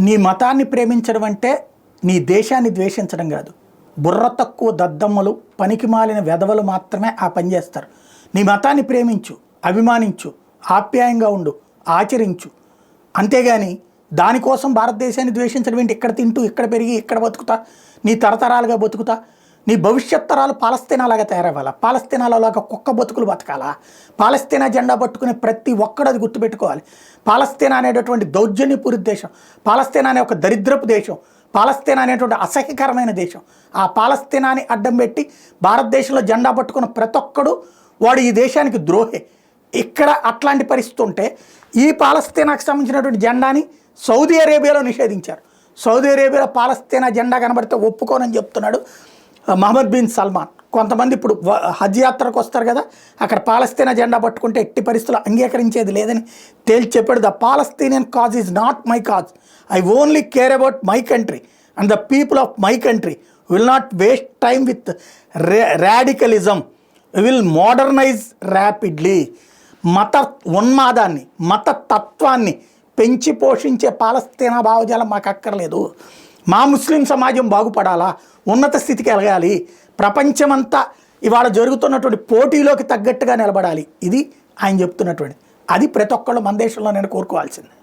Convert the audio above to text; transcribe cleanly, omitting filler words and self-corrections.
నీ మతాన్ని ప్రేమించడం అంటే నీ దేశాన్ని ద్వేషించడం కాదు. బుర్ర తక్కువ దద్దమ్మలు పనికిమాలిన వెధవలు మాత్రమే ఆ పని చేస్తారు. నీ మతాన్ని ప్రేమించు, అభిమానించు, ఆప్యాయంగా ఉండు, ఆచరించు. అంతేగాని దానికోసం భారతదేశాన్ని ద్వేషించడం ఏంటి? ఇక్కడ తింటూ ఇక్కడ పెరిగి ఇక్కడ బతుకుతా, నీ తరతరాలుగా బతుకుతా, నీ భవిష్యత్ తరాలు పాలస్తీనాలాగా తయారవ్వాలా? పాలస్తీనాలలాగా కుక్క బతుకులు బతకాలా? పాలస్తీనా జెండా పట్టుకునే ప్రతి ఒక్కడు అది గుర్తుపెట్టుకోవాలి. పాలస్తీనా అనేటటువంటి దౌర్జన్యపూరిత దేశం, పాలస్తీనా అనే ఒక దరిద్రపు దేశం, పాలస్తీనా అనేటువంటి అసహ్యకరమైన దేశం. ఆ పాలస్తీనాని అడ్డం పెట్టి భారతదేశంలో జెండా పట్టుకున్న ప్రతి ఒక్కడు వాడు ఈ దేశానికి ద్రోహే. ఇక్కడ అట్లాంటి పరిస్థితి ఉంటే ఈ పాలస్తీనాకు సంబంధించినటువంటి జెండాని సౌదీ అరేబియాలో నిషేధించారు. సౌదీ అరేబియాలో పాలస్తీనా జెండా కనబడితే ఒప్పుకోనని చెప్తున్నాడు మహమ్మద్ బిన్ సల్మాన్. కొంతమంది ఇప్పుడు హజ్ యాత్రకు వస్తారు కదా, అక్కడ పాలస్తీనా జెండా పట్టుకుంటే ఎట్టి పరిస్థితుల్లో అంగీకరించేది లేదని తేల్చి చెప్పాడు. The Palestinian cause is not my cause, I only care about my country and the people of my country, will not waste time with radicalism, will modernise rapidly. మత ఉన్మాదాన్ని, మత తత్వాన్ని పెంచి పోషించే పాలస్తీనా భావజాలం మాకు అక్కర్లేదు. మా ముస్లిం సమాజం బాగుపడాలా, ఉన్నత స్థితికి ఎలగాలి, ప్రపంచమంతా ఇవాళ జరుగుతున్నటువంటి పోటీలోకి తగ్గట్టుగా నిలబడాలి. ఇది ఆయన చెప్తున్నటువంటి. అది ప్రతి ఒక్కళ్ళు మన దేశంలో నేను కోరుకోవాల్సింది.